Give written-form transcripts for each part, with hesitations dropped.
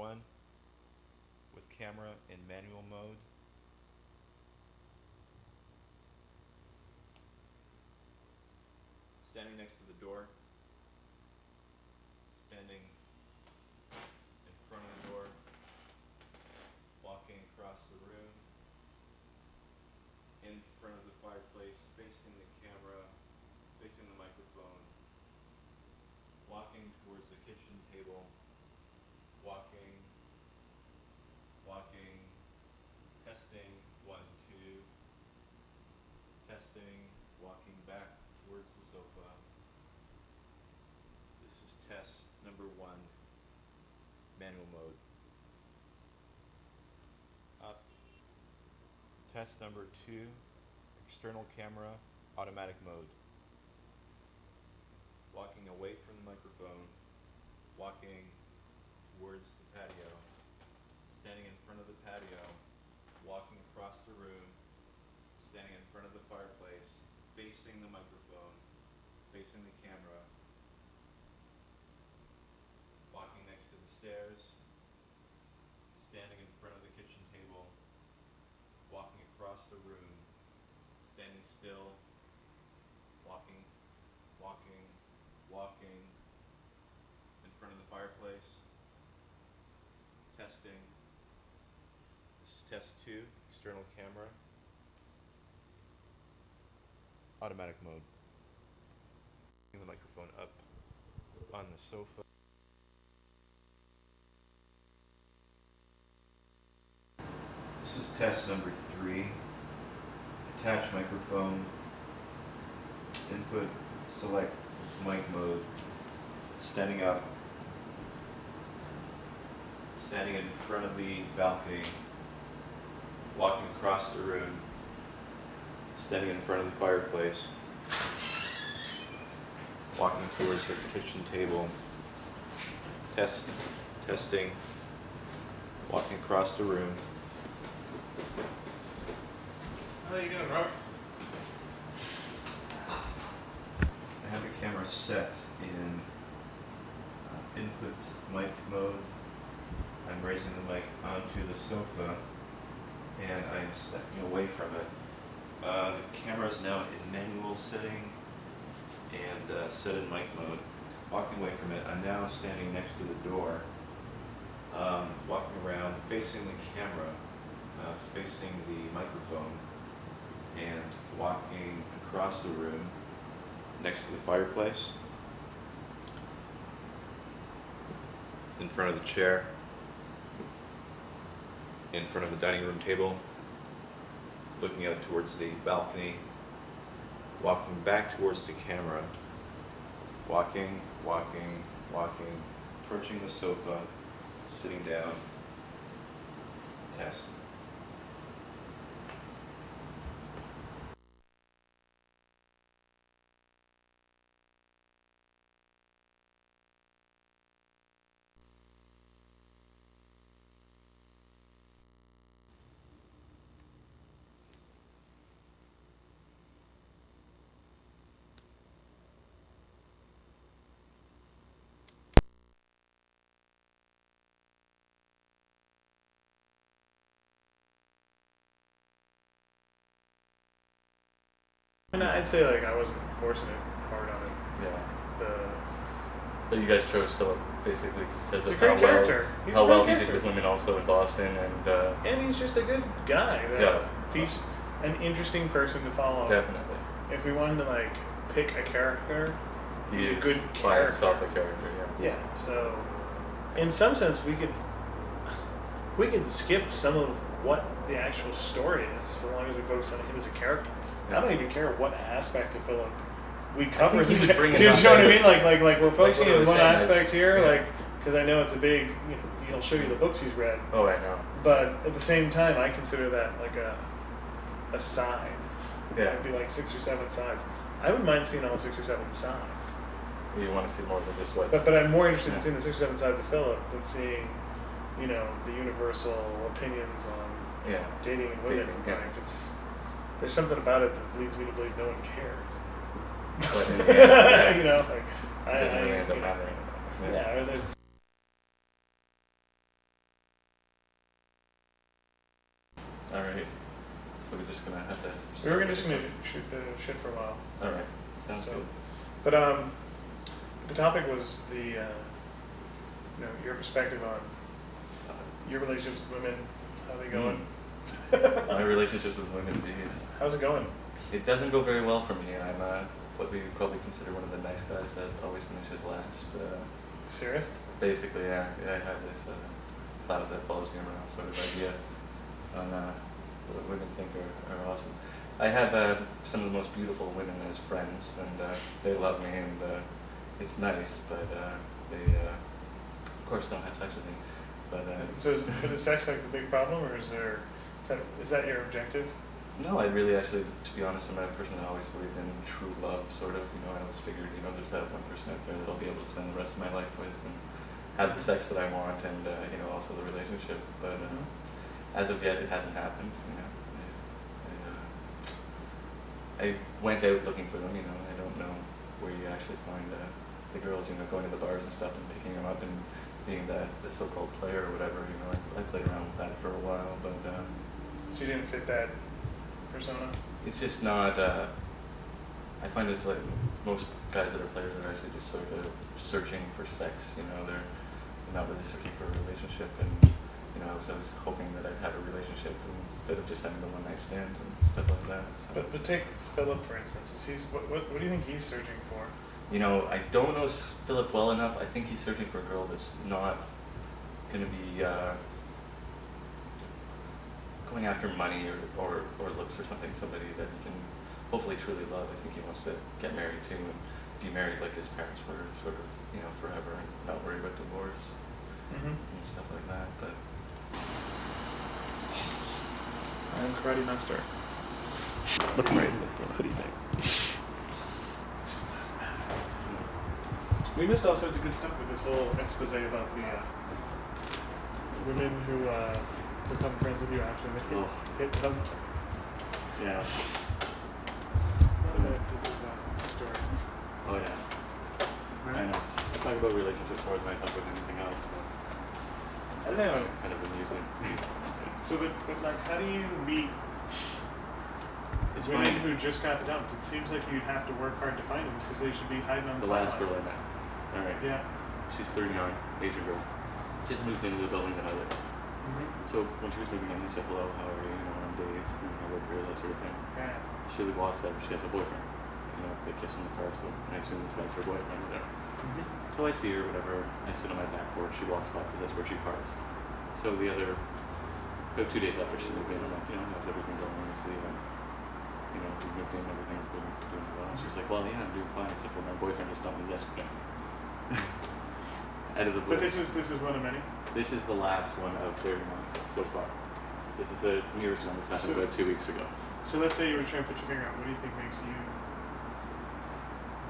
one with camera in manual mode. Standing next to the door. Standing in front of the door. Walking across the room. In front of the fireplace, facing the camera, facing the microphone. Walking towards the kitchen table. Walking. Testing, 1, 2. Testing, walking back towards the sofa. This is test number 1, manual mode. Up. Test number 2, external camera, automatic mode. Walking away from the microphone, walking towards the patio, standing in front of the patio, walking across the room, standing in front of the fireplace, facing the microphone, facing the camera, walking next to the stairs, standing in front of the kitchen table, walking across the room, standing still, walking in front of the fireplace, testing. This is test 2, external camera, automatic mode. Bring the microphone up on the sofa. This is test number 3. Attach microphone. Input, select mic mode. Standing up. Standing in front of the balcony. Walking across the room. Standing in front of the fireplace. Walking towards the kitchen table. Testing. Walking across the room. How you doing, Robert? I have the camera set in input mic mode. I'm raising the mic onto the sofa and I'm stepping away from it. The camera is now in manual setting and set in mic mode. Walking away from it, I'm now standing next to the door, walking around facing the camera, facing the microphone, and walking across the room next to the fireplace, in front of the chair, in front of the dining room table, looking out towards the balcony, walking back towards the camera, walking, approaching the sofa, sitting down, test. And I'd say like I wasn't forcing it hard on it. Yeah. The But you guys chose Philip basically because He's of a great character. He's how a well great he did character. with women also in Boston and he's just a good guy. Yeah. He's an interesting person to follow. definitely. If we wanted to like pick a character, He he's is a good by character. himself a character, yeah. Yeah. So, in some sense, we could skip some of what the actual story is, so long as we focus on him as a character. I don't even care what aspect of Philip we cover. think he would bring Do you know enough what I in. mean? Like we're focusing what I on was one saying, aspect here, yeah. because I know it's a big. He'll show you the books he's read, Oh, I know. but at the same time, I consider that like a side. Yeah. It'd be like 6 or 7 sides. I wouldn't mind seeing all 6 or 7 sides, You want to see more than just what. but I'm more interested in Yeah. seeing the 6 or 7 sides of Philip than seeing, the universal opinions on Yeah. dating and women. Dating, yeah. Like there's something about it that leads me to believe no one cares. But in the end, yeah, It it doesn't really end up mattering. Yeah, or there's All right. So we're just gonna have to. We were just gonna shoot the shit for a while. All right. Sounds So, good. but the topic was your perspective on your relationships with women, how they going? My relationships with women, geez. How's it going? It doesn't go very well for me. I'm what we probably consider one of the nice guys that always finishes last. Serious? Basically, yeah. I have this cloud that follows me around sort of idea on what women think are awesome. I have some of the most beautiful women as friends, and they love me, and it's nice, but they, of course, don't have sex with me. But So is sex like the big problem, or is that your objective? no, I really actually, to be honest, I'm a person that always believed in true love, sort of. I always figured, there's that one person out there that I'll be able to spend the rest of my life with and have the sex that I want, and also the relationship. But as of yet, it hasn't happened. I went out looking for them. I don't know where you actually find the girls. Going to the bars and stuff and picking them up and being the so-called player or whatever. I played around with that for a while, but So you didn't fit that persona? it's just not. I find it's like most guys that are players are actually just sort of searching for sex. They're not really searching for a relationship, and I was hoping that I'd have a relationship instead of just having the one night stands and stuff like that. So. But take Philip for instance. What do you think he's searching for? I don't know Philip well enough. I think he's searching for a girl that's not going to be going after money or looks or something. Somebody that he can hopefully truly love. I think he wants to get married too and be married like his parents were, sort of, forever, and not worry about divorce and stuff like that. But I'm Karate Master. Look right at the hoodie thing. Doesn't matter. We missed all sorts of good stuff with this whole expose about the women who become friends with you after they hit them. yeah. Story. Oh yeah. I know. I talk about relationships more than I talk about anything else. So I don't know. kind of amusing. So, but like, how do you meet It's women funny. who just got dumped? It seems like you'd have to work hard to find them because they should be hiding on the The last girl I sidelines. met. All right. Yeah. She's 39, Asian girl. Just moved into the building that I live in. So when she was moving in, he said, hello, how are you? I'm Dave, I work here, that sort of thing. Yeah. She walks out, she has a boyfriend. They kiss in the car, so I assume this guy's her boyfriend or whatever. So I see her, whatever. I sit on my back porch, she walks by because that's where she parks. So about 2 days after she moved in, I'm like, how's everything going? Obviously, we moved in, everything's doing well. And she's like, well, yeah, I'm doing fine, except for my boyfriend just dumped me yesterday. Out of the blue. But this is one of many. This is the last one of 39 so far. This is the nearest one that's happened about 2 weeks ago. So let's say you were trying to put your finger out. What do you think makes you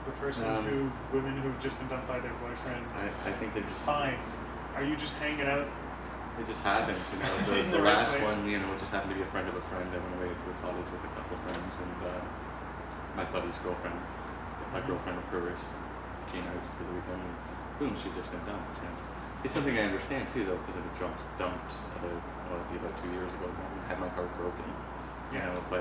the person women who've just been dumped by their boyfriend I think they're just fine? Are you just hanging out? It just happens, In The the right last place. one, it just happened to be a friend of a friend. I went away to a cottage with a couple of friends, and my buddy's girlfriend, my girlfriend of hers, came out for the weekend, and boom, she's just been dumped. It's something I understand too, though, because I was dumped about 2 years ago. I had my heart broken, by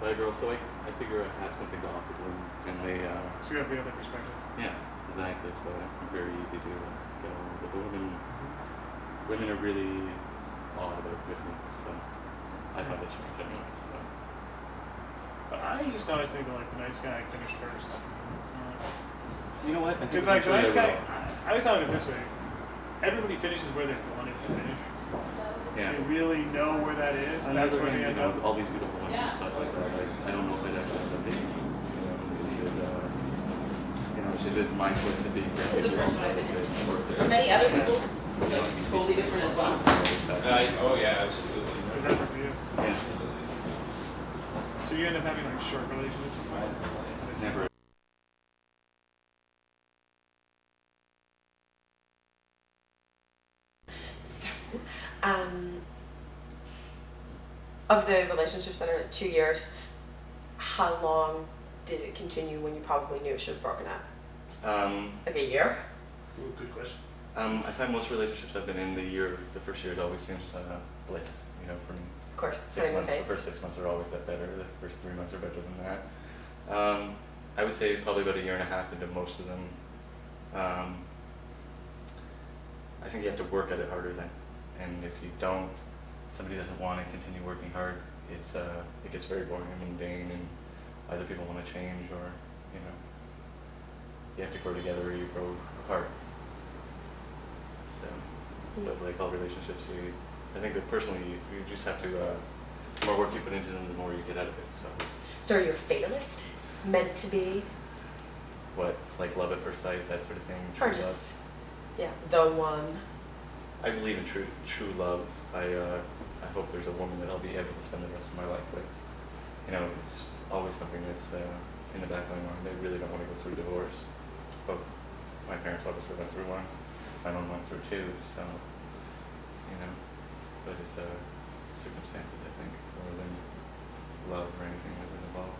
a girl. So I figure I have something to offer to them, and they. So you have the other perspective. Yeah, exactly. So I'm very easy to get along with. But the women are really odd about it with me, so I find it strange anyways. So. But I used to always think that the nice guy finished first. It's not. You know what? I think Because the nice eventually I guy, I always thought of it this way: everybody finishes where they wanted to finish. will. Yeah. They really know where that is, and that's where they end up. all these beautiful women and stuff like that. I don't know if I'd ever end up dating. Is it my choice of being The person I think or Are many other people's totally different as well? Oh yeah, absolutely. That's for you. Yeah. So you end up having short relationships. Never. So, of the relationships that are 2 years, how long did it continue when you probably knew it should have broken up? Like a year? Ooh, good question. I find most relationships I've been in, the first year, it always seems bliss. You know, from Of course, 6 honeymoon months, the phase. first 6 months are always that better. The first 3 months are better than that. I would say probably about a year and a half into most of them. I think you have to work at it harder then, and if you don't, somebody doesn't want to continue working hard. It gets very boring and mundane, and either people want to change or you have to grow together or you grow apart. So, but like all relationships, I think that personally, you just have to, the more work you put into them, the more you get out of it. So are you a fatalist? Meant to be? What, like love at first sight, that sort of thing? Or True just, yeah, the one. love. I believe in true love. I hope there's a woman that I'll be able to spend the rest of my life with. It's always something that's in the back of my mind. I really don't want to go through divorce. Both my parents obviously went through one. My mom went through two, so, but it's circumstances, I think, more than love or anything that was involved.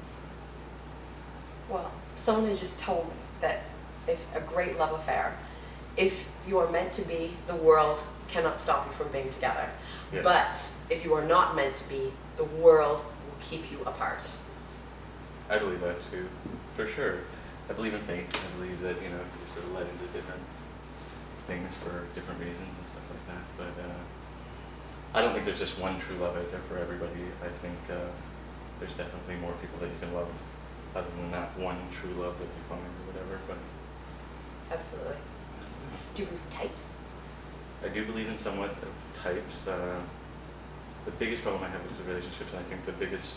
Well, someone has just told me that if a great love affair, if you are meant to be, the world cannot stop you from being together. Yes. But if you are not meant to be, the world will keep you apart. I believe that too, for sure. I believe in fate. I believe that, you're sort of led into different things for different reasons and stuff like that. But I don't think there's just one true love out there for everybody. I think there's definitely more people that you can love other than that one true love that you find or whatever. But Absolutely. Do you believe in types? I do believe in somewhat of types. The biggest problem I have with the relationships, and I think the biggest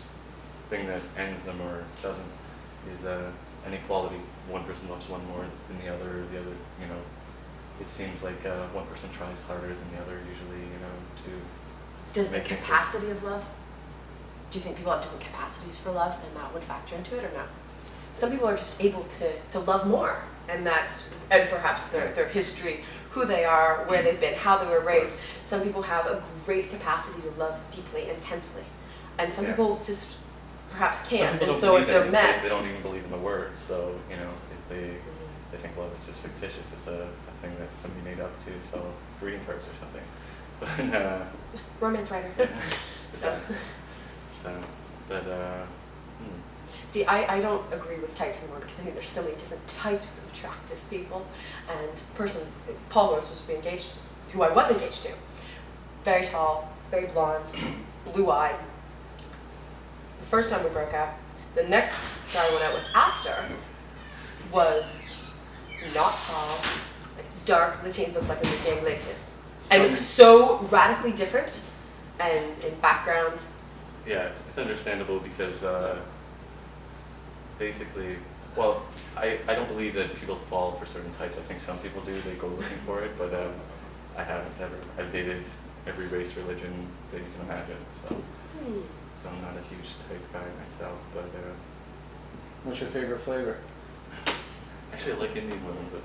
thing that ends them or doesn't, is inequality. One person loves one more than the other. It seems like one person tries harder than the other usually, to Does the make things work. capacity of love, do you think people have different capacities for love and that would factor into it or no? Some people are just able to love more, and perhaps their history, who they are, where they've been, how they were raised. Some people have a great capacity to love deeply, intensely, and some Yeah. people just perhaps Some can't. people And don't so if believe in they're it. met, They don't even believe in the word. So, if they think love is just fictitious, it's a thing that somebody made up to sell greeting cards or something. But romance writer. So. See, I don't agree with types anymore because I think there's so many different types of attractive people. And the person, Paul, who I was supposed to be engaged, who I was engaged to, very tall, very blonde, blue-eyed. The first time we broke up, the next guy I went out with after was not tall, like dark, Latin, looked like Enrique Iglesias. And so radically different, and in background. yeah, it's understandable because basically, well, I don't believe that people fall for certain types. I think some people do, they go looking for it, but I haven't ever. I've dated every race, religion that you can imagine, so I'm not a huge type guy myself, but What's your favorite flavor? actually I like Indian women, but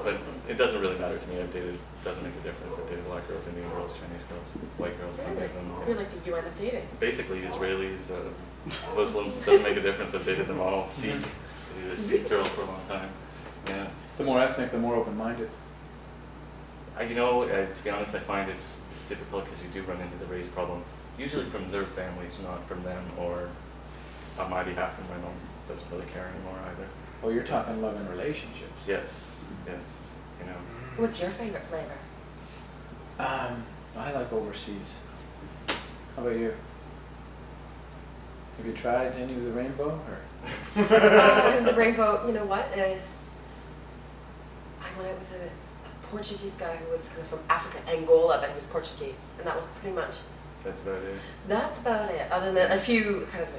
but it doesn't really matter to me. It doesn't make a difference. I've dated black girls, Indian girls, Chinese girls, white girls, any of them. You're like the UN of dating. Basically Israelis, Muslims, doesn't make a difference. I've dated them all. Sikh, I dated a Sikh girl for a long time. Yeah. The more ethnic, the more open-minded. To be honest, I find it's difficult because you do run into the race problem, usually from their families, not from them, or on my behalf, and my mom doesn't really care anymore either. Oh, you're talking love and relationships. Yes. What's your favorite flavor? I like overseas. How about you? Have you tried any of the rainbow? Or? The rainbow, you know what? I went out with a Portuguese guy who was kind of from Africa, Angola, but he was Portuguese, and that was pretty much. That's about it. That's about it. Other than a few kind of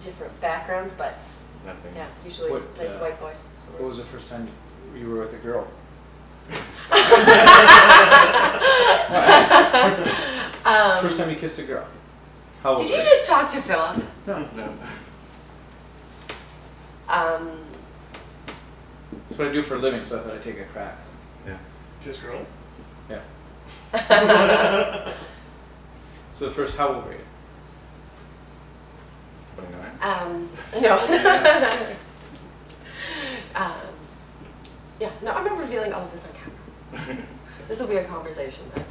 different backgrounds, but Nothing. yeah, usually What, nice white boys. What was the first time you were with a girl? First time you kissed a girl? How old Did was you it? just talk to Philip? No. No. That's what I do for a living, so I thought I'd take a crack. Yeah. Kiss girl? Yeah. So the first, how old were you? 29. No. Yeah, no, I remember revealing all of this on camera. This will be a conversation, right?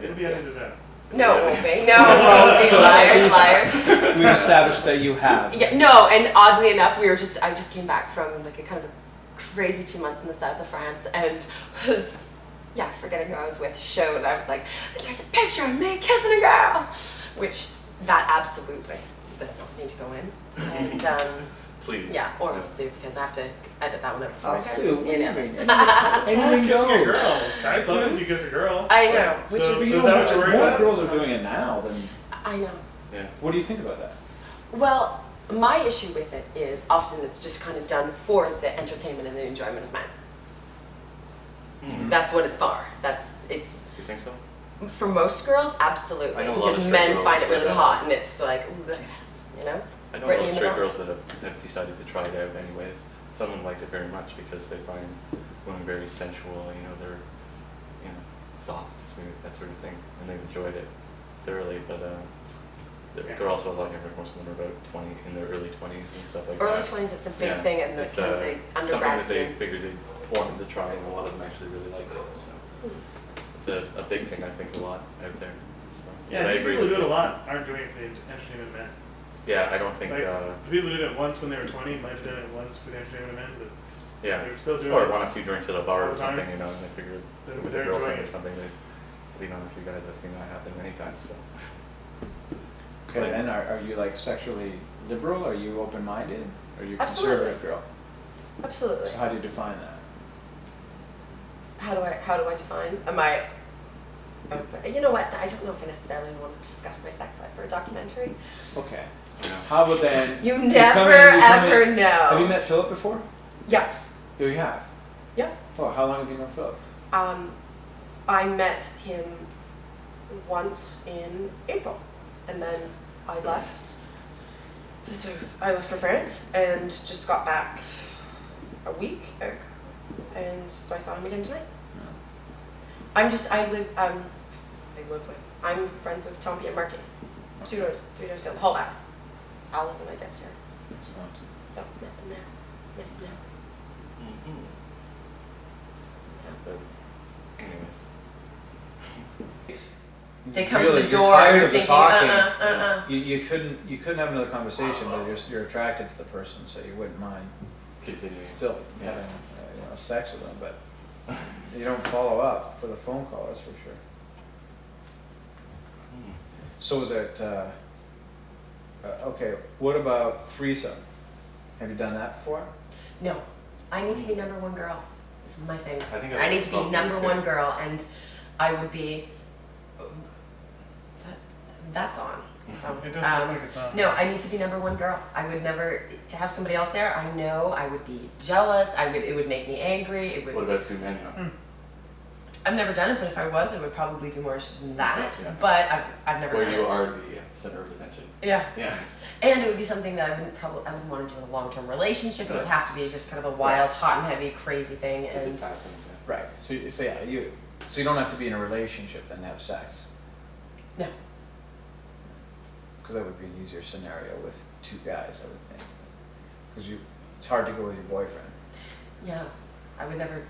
It'll be edited out. No, it won't be. No, it won't be. So Liars, at liars. We've established that you have. Yeah, no, and oddly enough, I just came back from like a kind of a crazy 2 months in the south of France and was, forgetting who I was with, showed, I was like, there's a picture of me kissing a girl, which that absolutely does not need to go in. And, Please. or I'll sue because I have to edit that one out before I'll I go. sue. What do you mean? What's wrong Anything with kissing a goes. girl? Guys love it if you kiss a girl. I know, which So- is, so is that what you're worried More about? girls are doing it now than. I know. Yeah. What do you think about that? Well, my issue with it is often it's just kind of done for the entertainment and the enjoyment of men. Mm. That's what it's for. It's You think so? for most girls, absolutely, I know a lot of because straight men girls find it really that- hot, and it's like, ooh, look at us, you know. I know a lot Brittany of in the straight back. girls that have decided to try it out anyways. Some of them liked it very much because they find women very sensual, they're, soft, smooth, that sort of thing, and they've enjoyed it thoroughly, but they're also a lot younger. Most of them are about 20, in their early 20s and stuff like Early that. 20s, it's a big Yeah, thing in the it's, kind of the undergrad something that scene. they figured they wanted to try, and a lot of them actually really like it, so. It's a big thing, I think, a lot out there. So. Yeah, But I I think agree people who with do it a you. lot aren't doing it for the entertainment of men. Yeah, I don't think, Like, the people who did it once when they were 20 might have done it once for the entertainment of men, but yeah. they're still doing Or it. want a few drinks at a bar all or the time. something, and they figured They're- with a they're girlfriend enjoying or it. something, they lean on a few guys. I've seen that happen many times, so. Okay, then are you like sexually liberal? Are you open-minded? Are you a Absolutely. conservative girl? Absolutely. So how do you define that? How do I define? Am I open? You know what? I don't know if I necessarily want to discuss my sex life for a documentary. Okay. Yeah. How about then? You come never in- you come ever in- know. Have you met Philip before? Yes. Oh, you have? Yeah. Oh, how long have you known Philip? I met him once in April, and then I left. I left for France and just got back a week ago, and so I saw him again tonight. I'm friends with Tompi and Marky. 3 doors down, the whole house. Allison, I guess, here. Excellent. So met them there. Met him there. Mhm. So But anyways. they come to Really, the you're door tired and you're of the thinking, talking. You couldn't have another conversation, but you're attracted to the person, so you wouldn't mind Continuing. still Yeah. having sex with them, but you don't follow up with a phone call, that's for sure. Hmm. So is it, okay, what about threesome? Have you done that before? No, I need to be number one girl. This is my thing. I think I need to be I've number too. one girl, and I would be. That's on. So It doesn't look like it's on. no, I need to be number one girl. I would never to have somebody else there. I know I would be jealous. It would make me angry. It would. What about two men? I've never done it, but if I was, I would probably be more interested in that. Yeah. But I've never Where done you it. are the center of attention. Yeah. Yeah. And it would be something that I wouldn't want to do in a long-term relationship. It would have to be just kind of a wild, hot and heavy, crazy thing. It And just happens. Right, so you don't have to be in a relationship then to have sex, no, because that would be an easier scenario with two guys, I would think. Because it's hard to go with your boyfriend. yeah, I would never.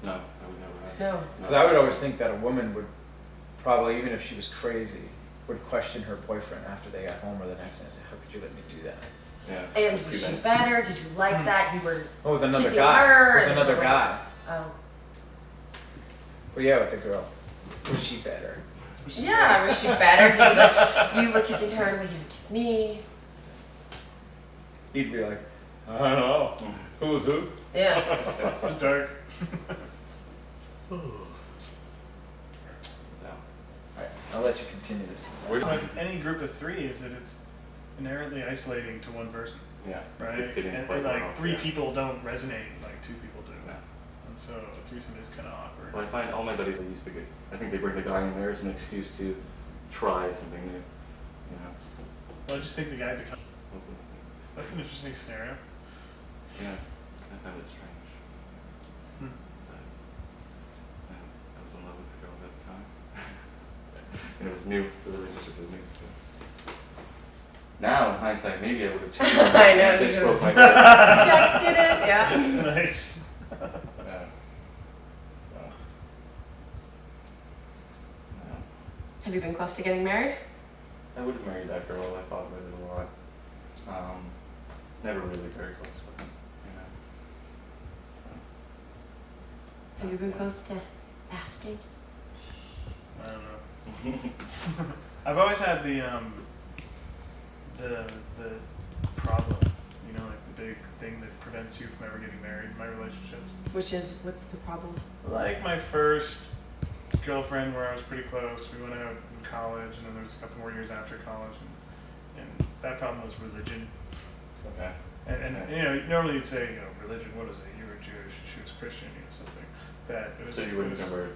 No, I would never have. No. Because I would always think that a woman would probably, even if she was crazy, would question her boyfriend after they got home or the next day and say, how could you let me do that? Yeah. And with was two she men. better? Did you like that? You were. Oh, with another Kissing guy. her With and another like- guy. Oh. Well, yeah, with the girl. Was she better? Yeah, was she better? Did you like? You were kissing her and you didn't kiss me. He'd be like, I don't know. Who's who? Yeah. It was dark. No. Alright, I'll let you continue this. Where do With any group of three is that it's inherently isolating to one person, Yeah. right? It fit in And quite well, like three yeah. people don't resonate like two people do. Yeah. And so a threesome is kind of awkward. Well, I find all my buddies, I think they bring the guy in there as an excuse to try something new. You know. Well, I just think the guy becomes. That's an interesting scenario. Yeah. I found it strange. Hmm. But, I was in love with the girl at the time. And it was new. The relationship was new. So. Now, in hindsight, maybe I would have changed. I know, They you broke my heart. Check did it. Yeah. Nice. Yeah. Have you been close to getting married? I would have married that girl. I thought about it a lot. Never really very close with her, you know. Have you been close to asking? I don't know. I've always had the problem, you know, like the big thing that prevents you from ever getting married in my relationships. Which is, what's the problem? Like my first girlfriend, where I was pretty close. We went out in college, and then there was a couple more years after college, and that problem was religion. Okay. And Okay. you know, normally you'd say, you know, religion. What is it? You were Jewish, she was Christian, you know, something that it was. So you wouldn't convert?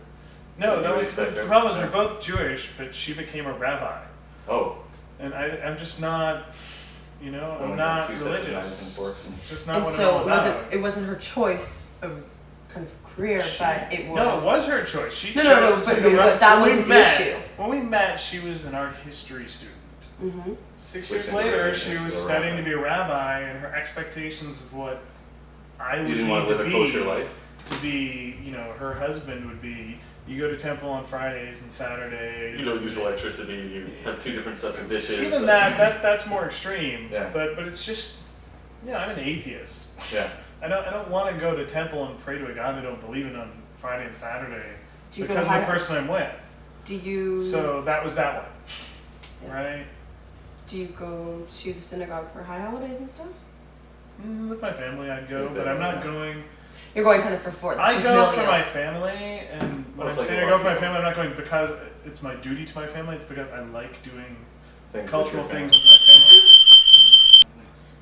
No, you that was raised the that problem. Is joke? we're both Jewish, but she became a rabbi, Oh. and I'm just not. You know, Oh I'm my not God, 2 sets of knives and religious. forks and- It's just not And what so I'm all about. it wasn't her choice of kind of career, but it was. No, it was her choice. She No, chose no, to but go that when we wasn't the met- issue. When we met, she was an art history student. Mm-hmm. 6 Which years then later, graduated she into was a studying rabbi. to be a rabbi, and her expectations of what I would You didn't need want to live to a be, kosher life? to be, you know, her husband would be, you go to temple on Fridays and Saturdays. You don't use electricity, you have 2 different sets of dishes. Even that's more extreme. Yeah. But it's just, you know, I'm an atheist. Yeah. I don't want to go to temple and pray to a God I don't believe in on Friday and Saturday Do you go because to of the high, person I'm with. do you So that was that one, Yeah. right? do you go to the synagogue for high holidays and stuff? With my family, I'd go, With but I'm not them, going. You're going kind of for the I go for familial. my family, and when Well, I'm it's like saying a I lot go for my of people. family, I'm not going because it's my duty to my family. It's because I like doing Things cultural with your things with my family.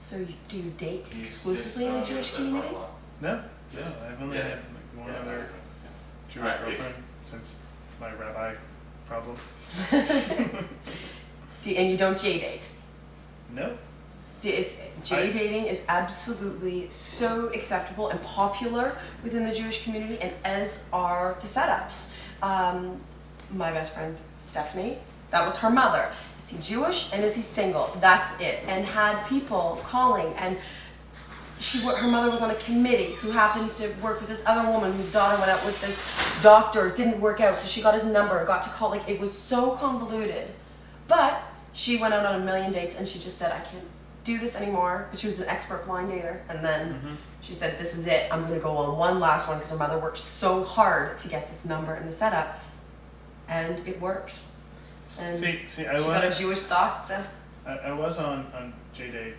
So do you date exclusively in the Jewish community? No, I've only Yeah. had like one Yeah, other Jewish Alright, girlfriend since my rabbi problem. And you don't J date? No, See, it's J dating is absolutely so acceptable and popular within the Jewish community, and as are the setups. My best friend Stephanie, that was her mother. Is he Jewish and is he single? That's it. And had people calling, and her mother was on a committee who happened to work with this other woman whose daughter went out with this doctor. It didn't work out, so she got his number, got to call. Like, it was so convoluted, but she went out on a million dates, and she just said, I can't do this anymore. But she was an expert blind dater, and then she said, this is it, I'm going to go on one last one, because her mother worked so hard to get this number and the setup, and it worked. And see, I she got a was Jewish thought. I was on JDate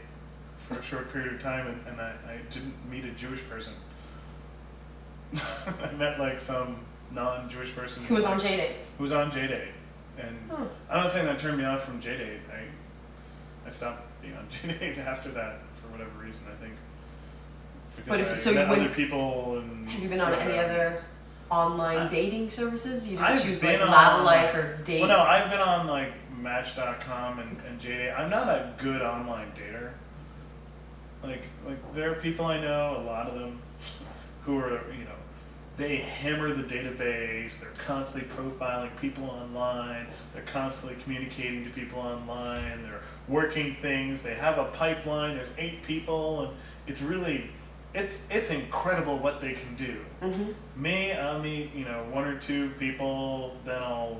for a short period of time, and I didn't meet a Jewish person. I met like some non-Jewish person Who was on J-Date. who was on JDate, and I'm not saying that turned me off from JDate. I stopped being on JDate after that for whatever reason. I think But because if- I so you met other wouldn't- people and Have you been on stuff any like that. other online I- dating services? You didn't I've choose been like on- Lavalife or Date? Well, no, I've been on like Match.com and JDate. I'm not a good online dater. Like there are people I know, a lot of them, who are, you know, they hammer the database. They're constantly profiling people online. They're constantly communicating to people online. They're working things. They have a pipeline. There's 8 people, and it's really, it's incredible what they can do. Mm-hmm. Me, I'll meet, you know, 1 or 2 people, then I'll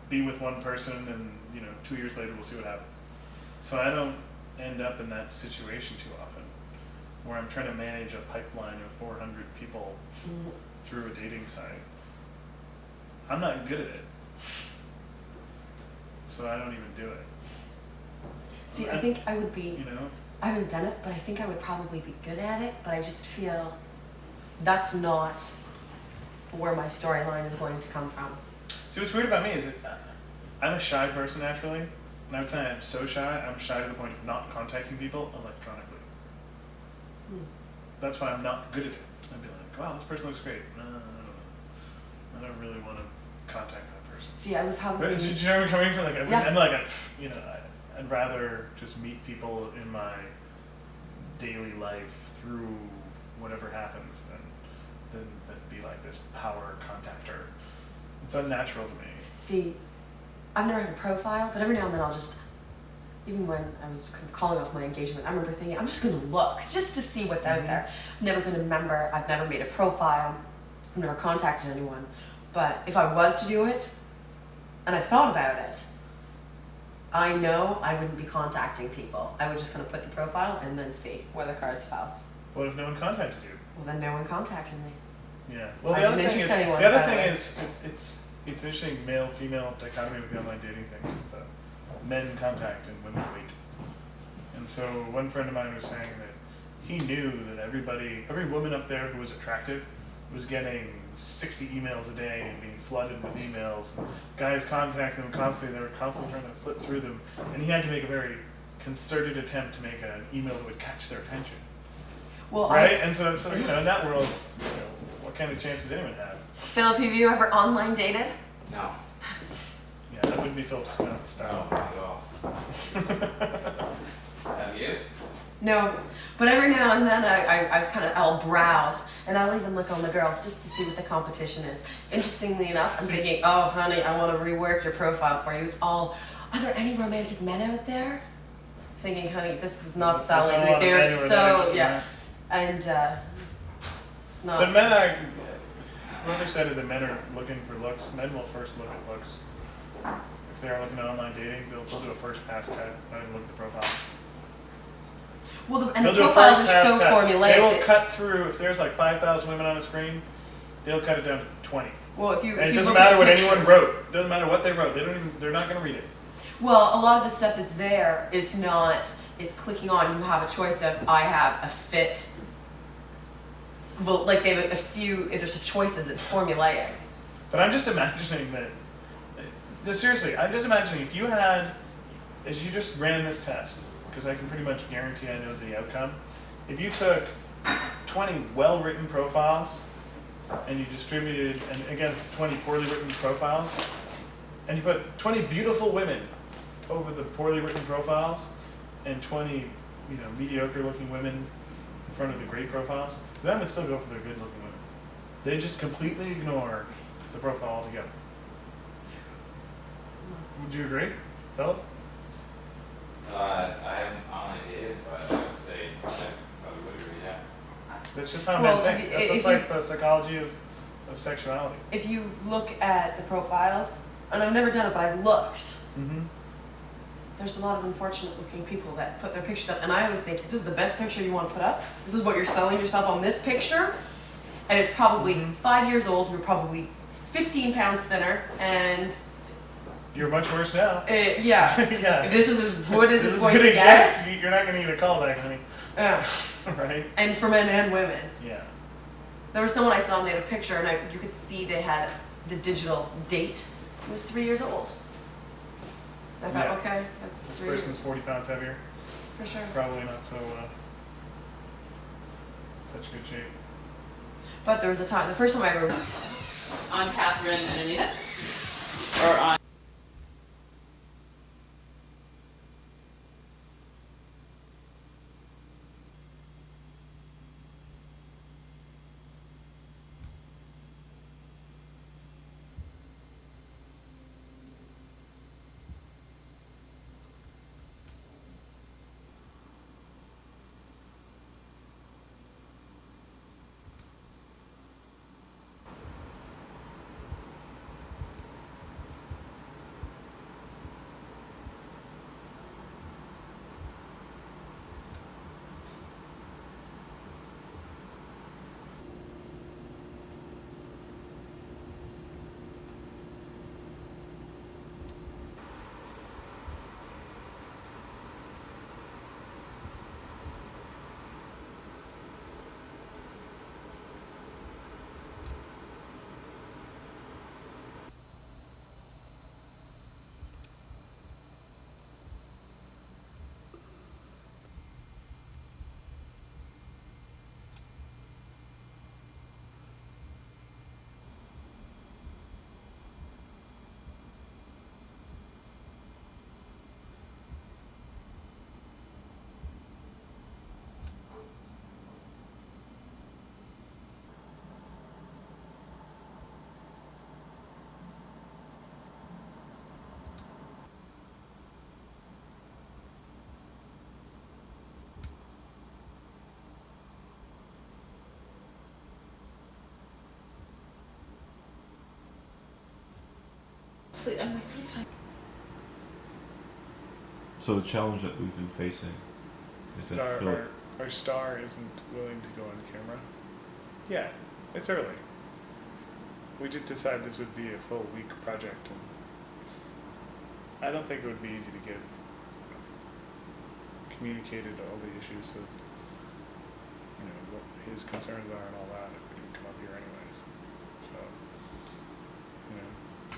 be with one person, and, you know, 2 years later we'll see what happens. So I don't end up in that situation too often, where I'm trying to manage a pipeline of 400 people through a dating site. I'm not good at it, so I don't even do it. See, I think I would be, You know, I haven't done it, but I think I would probably be good at it, but I just feel that's not where my storyline is going to come from. see what's weird about me is that I'm a shy person naturally, and I would say I'm so shy. I'm shy to the point of not contacting people electronically. That's why I'm not good at it. I'd be like, wow, this person looks great. No, I don't know. I don't really want to contact that person. See, I would probably. But do you know where I'm coming from? Like, Yeah. I'm like, you know, I'd rather just meet people in my daily life through whatever happens than be like this power contactor. It's unnatural to me. See, I've never had a profile, but every now and then I'll just, even when I was kind of calling off my engagement, I remember thinking, I'm just going to look just to see what's out there. I've never been a member, I've never made a profile, I've never contacted anyone. But if I was to do it, and I've thought about it, I know I wouldn't be contacting people. I would just kind of put the profile and then see where the cards fell. What if no one contacted you? Well, then no one contacted me. Yeah. Well, I the other didn't thing is, interest anyone, the other by the thing way. is, it's interesting male-female dichotomy with the online dating thing is that men contact and women wait. And so one friend of mine was saying that he knew that every woman up there who was attractive was getting 60 emails a day and being flooded with emails. Guys contacting them constantly. They were constantly trying to flip through them, and he had to make a very concerted attempt to make an email that would catch their attention. Well, Right? And so in that world, what kind of chance does anyone have? Philip, have you ever online dated? No. Yeah, that wouldn't be Philip's No, style. not at all. Have you? No, but every now and then I'll browse and I'll even look on the girls just to see what the competition is. Interestingly enough, I'm thinking, oh honey, I want to rework your profile for you. It's all, are there any romantic men out there? Thinking, honey, this is not selling. Like they're so, yeah. And, no. But men are, whoever said it, that men are looking for looks, men will first look at looks. If they are looking at online dating, they'll do a first pass cut, not even look at the profile. Well, and the They'll do a profiles are first pass so cut. formulaic. They will that- cut through, if there's like 5,000 women on a screen, they'll cut it down to 20. Well, if you, And if it you doesn't look at matter what anyone pictures- wrote. It doesn't matter what they wrote. They're not going to read it. Well, a lot of the stuff that's there is not, it's clicking on, you have a choice of, I have a fit. Well, like they have a few, if there's choices, it's formulaic. But I'm just imagining that, seriously, I'm just imagining if you had, as you just ran this test, because I can pretty much guarantee I know the outcome, if you took 20 well-written profiles and you distributed, and again, 20 poorly written profiles, and you put 20 beautiful women over the poorly written profiles and 20, mediocre looking women in front of the great profiles, then would still go for the good looking women. They just completely ignore the profile altogether. Would you agree, Philip? I haven't online dated, but I would say I probably would agree, yeah. That's just how Well, men think. if That's you- like the psychology of sexuality. If you look at the profiles, and I've never done it, but I've looked, Mm-hmm. there's a lot of unfortunate looking people that put their pictures up, and I always think, this is the best picture you want to put up? This is what you're selling yourself on this picture? And it's probably 5 years old, you're probably 15 pounds thinner, and You're much worse now. yeah. Yeah. This is as good as This it's is going good to it get. gets. You're not going to get a callback, honey. Yeah. Right? And for men and women. Yeah. There was someone I saw and they had a picture and you could see they had the digital date. It was 3 years old. I thought, Yeah. okay, that's This 3 years person's 40 pounds heavier. for sure. Probably not so such good shape. But there was a time, the first time I ever, On Catherine and Anita? Or on sleep. I'm like, sleep time. So the challenge that we've been facing is that Our star isn't willing to go on camera. Yeah, it's early. We did decide this would be a full week project, and I don't think it would be easy to get communicated all the issues of, what his concerns are and all that if we didn't come up here anyways. So,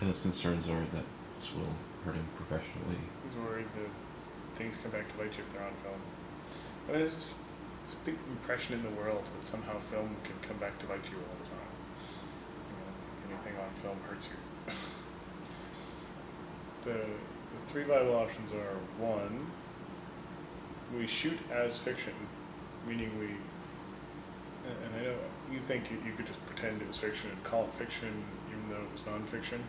and his concerns are that this will hurt him professionally. he's worried that things come back to bite you if they're on film. But it's a big impression in the world that somehow film can come back to bite you all the time. Anything on film hurts you. The three viable options are: one, we shoot as fiction, meaning and I know you think you could just pretend it was fiction and call it fiction even though it was non-fiction,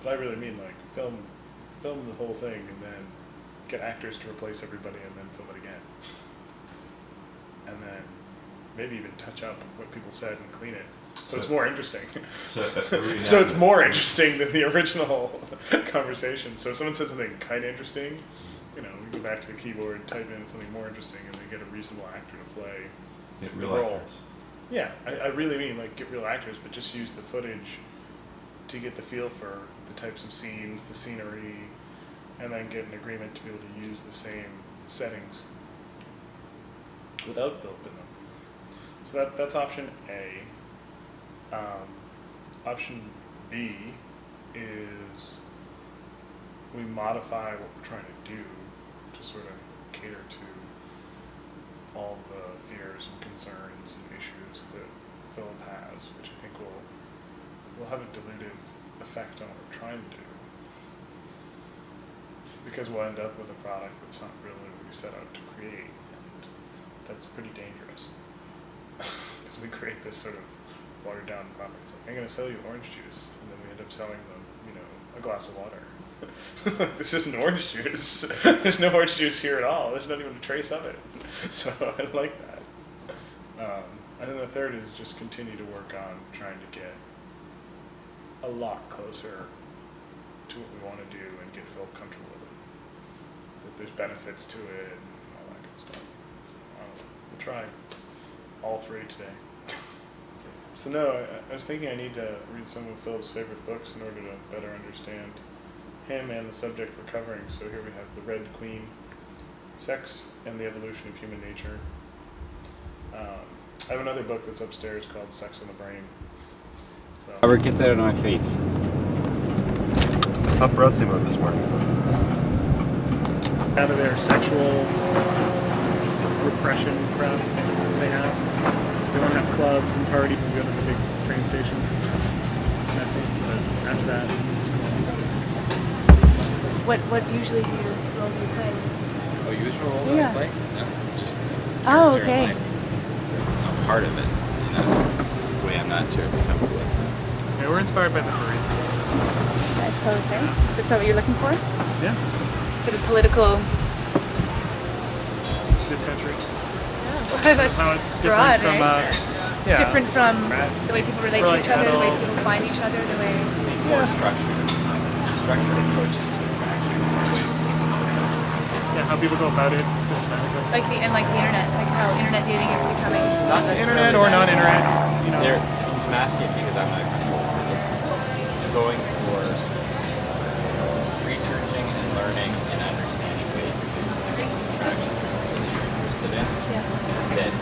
but I really mean like film the whole thing and then get actors to replace everybody and then film it again. And then maybe even touch up what people said and clean it. So it's more interesting. So It's more interesting than the original conversation. So if someone said something kind of interesting, we go back to the keyboard, type in something more interesting, and they get a reasonable actor to play get the real role. actors. Yeah, I really mean like get real actors, but just use the footage to get the feel for the types of scenes, the scenery, and then get an agreement to be able to use the same settings without Philip in them. So that's option A. Option B is we modify what we're trying to do to sort of cater to all the fears and concerns and issues that Philip has, which I think will have a dilutive effect on what we're trying to do. Because we'll end up with a product that's not really what we set out to create, and that's pretty dangerous. Because we create this sort of watered down product. It's like, I'm going to sell you orange juice, and then we end up selling them, a glass of water. This isn't orange juice. There's no orange juice here at all. There's not even a trace of it. So I like that. And then the third is just continue to work on trying to get a lot closer to what we want to do and get Phil comfortable with it. That there's benefits to it and all that good stuff. So, we'll try all three today. So no, I was thinking I need to read some of Philip's favorite books in order to better understand him and the subject we're covering. So here we have The Red Queen, Sex and the Evolution of Human Nature. I have another book that's upstairs called Sex on the Brain. So, Ever get that on my face? Paparazzi mode this morning. out of their sexual repression crowd they have. They don't have clubs and parties and go to the big train station. It's messy, but after that, What usually role do you play? Oh, usual role that Yeah. I play? No, just Oh, character in okay. life. So I'm part of it in a way I'm not terribly comfortable with. So. yeah, we're inspired by the furries. I suppose, eh? Is that what you're looking for? Yeah, Sort of political. this century. That's How it's broad, different from, eh? yeah, Different from Right. the way people relate Or to like each other, the way adults. people find each other, the way. More structured approaches to interaction in ways yeah, how people go about it systematically. Like the internet, like how internet dating is becoming. not Internet or non-internet, He's masking it because I'm not comfortable. It's going for researching and learning and understanding ways to increase interaction that you're interested in. Yeah. That,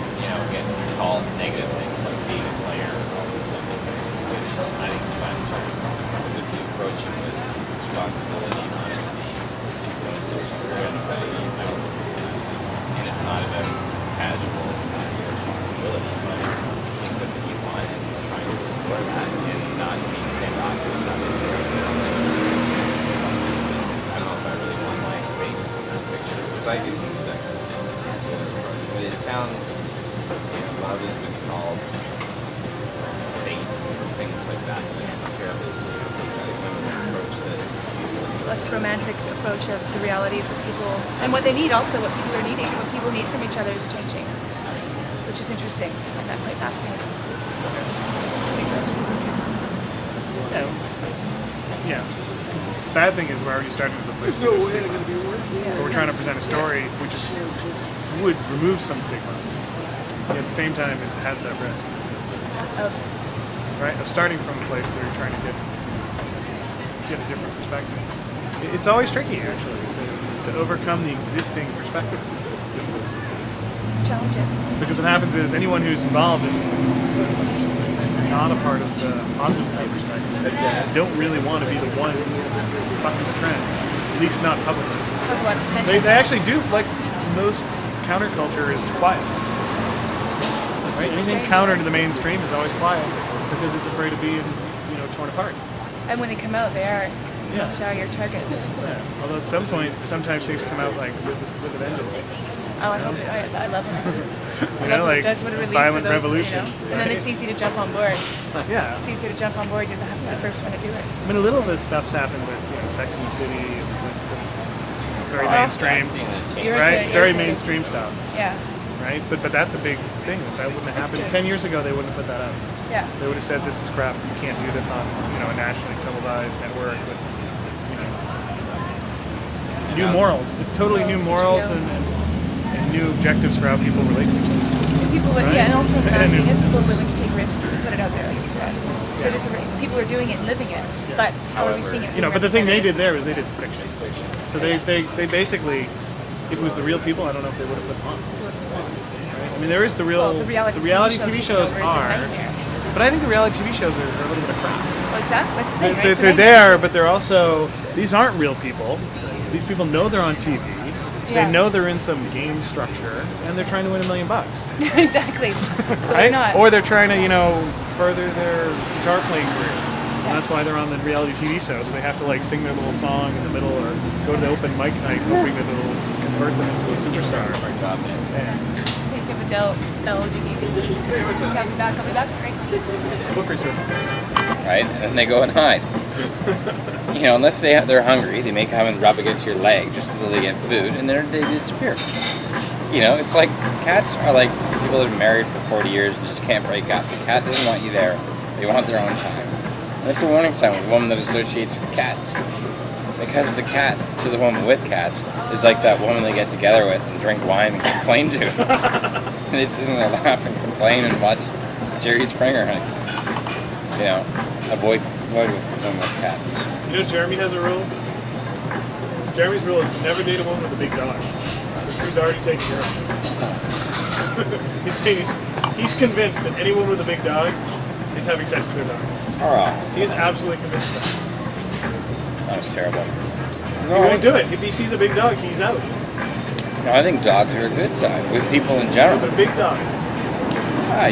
get called negative things like being a player or all these type of things, which I think is fine too. But if you approach it with responsibility, honesty, and good intention for everybody, I don't think it's enough. And it's not about casual responsibility, but it's seeing something you want and trying to explore that and not being standoffish, not necessarily. I don't know if I really want my face in that picture, because I could use it. But it sounds, love has been called fate or things like that. Terribly approach that. Less romantic approach of the realities of people and what they need, also what people are needing, what people need from each other is changing, which is interesting. I find that quite fascinating. Yeah. bad thing is we're already starting with the place. There's no way I'm going to be working. But we're trying to present a story which would remove some stigma. Yet at the same time, it has that risk, Of right? Of starting from a place that you're trying to get a different perspective. It's always tricky, actually, to overcome the existing perspective. challenge it. Because what happens is anyone who's involved in not a part of the positive perspective don't really want to be the one bucking the trend, at least not publicly. Cause a lot of attention. They actually do, like, most counterculture is quiet. Right? Anything Strange. counter to the mainstream is always quiet because it's afraid of being, torn apart. And when they come out, they are. Yeah. They are your target. Yeah. Although at some point, sometimes things come out like with a vengeance. Oh, I hope it. I love it. I love Like it does. What a relief violent for those, revolution. And then it's easy to jump on board. Yeah. It's easier to jump on board. You're the first one to do it. I mean, a little of this stuff's happened with Sex and the City. That's very Oh, mainstream, You're right? irritated. Very mainstream stuff, Yeah. right? But that's a big thing. That wouldn't have That's happened good. 10 years ago. They wouldn't have put that up. Yeah. They would have said, "This is crap. You can't do this on a nationally televised network with new morals." It's totally new morals HBO. and new objectives for how people relate to each other. And people, Right. yeah, and also And asking it's- if people are willing to take risks to put it out there, like you said. So there's people are doing it and living it, but how are we seeing it? being But the thing they did represented? there was they did fiction. So they basically, if it was the real people, I don't know if they would have put them on. Right? I mean, there is the real, Well, the reality TV shows taking over is a are, nightmare. but I think the reality TV shows are a little bit of crap. Well, exactly. That's the thing, right? They're So they there, get but they're also, these aren't real people. These people know they're on TV. Yeah. They know they're in some game structure, and they're trying to win $1 million. this- exactly. So they're Right? not. Or they're trying to, further their guitar playing career. And that's why they're on the reality TV show. So they have to sing their little song in the middle or go to the open mic night hoping that it'll convert them into a superstar. Yeah. Think of Adele, LGBT. I'll be back. Grace. Book research. right? And then they go and hide. Unless they're hungry, they may come and rub against your leg just until they get food, and then they disappear. It's like cats are like people that have been married for 40 years and just can't break up. The cat doesn't want you there. They want their own time. And it's a warning sign with a woman that associates with cats. Because the cat to the woman with cats is like that woman they get together with and drink wine and complain to. And they sit in their lap and complain and watch Jerry Springer. Avoid with women with cats. Jeremy has a rule? Jeremy's rule is never date a woman with a big dog. He's already taken care of it. He's convinced that anyone with a big dog is having sex with their dog. Oh, He is absolutely convinced of that. that's terrible. He won't do it. If he sees a big dog, he's out. No, I think dogs are a good sign with people in general. But a big dog.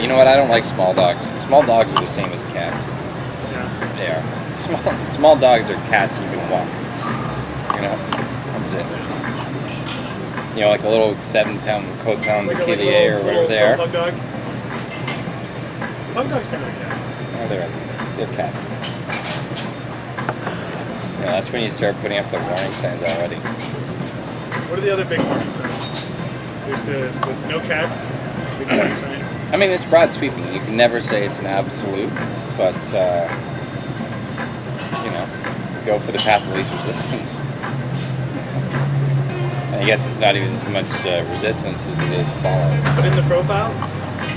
You know what? I don't like small dogs. Small dogs are the same as cats. Yeah. They are. Small dogs are cats you can walk. That's it. Like a little 7-pound Coton Like a Bouquetier or whatever they are. Pug dog. Pug dog's kind of a cat. No, they're cats. That's when you start putting up the warning signs already. What are the other big warning signs? There's the no cats, big warning sign. I mean, it's broad sweeping. You can never say it's an absolute, but go for the path of least resistance. I guess it's not even as much resistance as it is follow. But in the profile,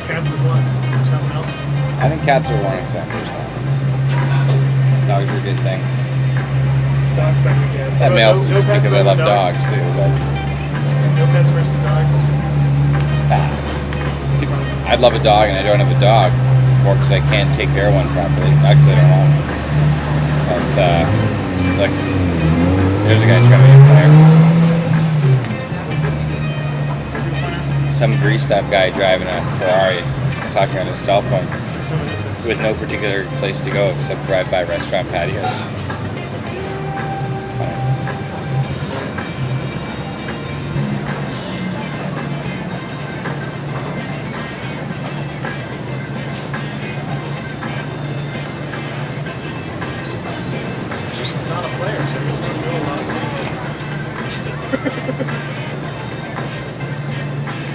cats is one. Something else. I think cats are a warning sign personally. Dogs are a good thing. Dog back again. That may also No just pets because I over love dogs too. But No pets versus dogs. I'd love a dog and I don't have a dog. It's more because I can't take care of one properly. Not because I don't want one. But look, there's a guy trying to be a player. Some greased up guy driving a Ferrari, talking on his cell phone, with no particular place to go except drive by restaurant patios. It's funny. Just not a player, so he's going to do a lot of things.